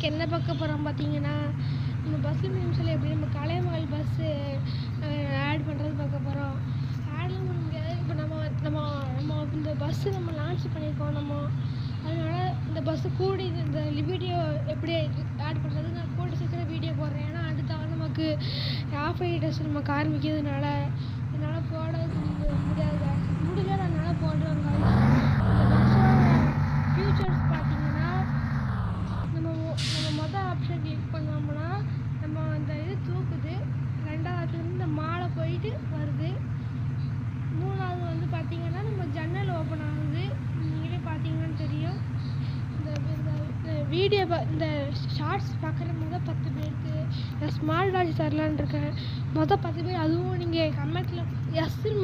இன்றைக்கி என்ன பார்க்க போகிறோம் பார்த்தீங்கன்னா, நம்ம பஸ்ஸு மீம்ஸில் எப்படி நம்ம கலைமகள் பஸ்ஸு ஆட் பண்ணுறது பார்க்க போகிறோம். ஆட்லாம் பண்ண முடியாது. இப்போ நம்ம நம்ம நம்ம இந்த பஸ்ஸு நம்ம லான்ச் பண்ணியிருக்கோம் அதனால் இந்த பஸ்ஸு கூடி இந்த வீடியோ எப்படி ஆட் பண்ணுறது நான் கூடி சீக்கிரம் வீடியோ போடுறேன். ஏன்னா அடுத்த நமக்கு ஆஃப் ஐடஸ் நமக்கு ஆரம்பிக்கிறதுனால என்னால் போட முடியாது. முடியல என்னால் போடுவேங்க. இந்த பஸ்ஸோட ஃபியூச்சர்ஸ் பார்த்தீங்கன்னா நம்ம மொதல் ஆப்ஷன் கிளிக் பண்ணோம்னா நம்ம அந்த இது தூக்குது. ரெண்டாவது இந்த மாலை போயிட்டு வருது. மூணாவது வந்து பார்த்திங்கன்னா நம்ம ஜன்னல் ஓப்பன் ஆகுது. நீங்களே பார்த்தீங்கன்னு தெரியும். இந்த வீடியோ இந்த ஷார்ட்ஸ் பார்க்குற மொதல் 10 பேருக்கு ஸ்மால் வாட்ச் தரலான்னு இருக்கேன். மொதல் 10 பேர் அதுவும் நீங்கள் கமெண்ட்டில் எஸ்ன்னு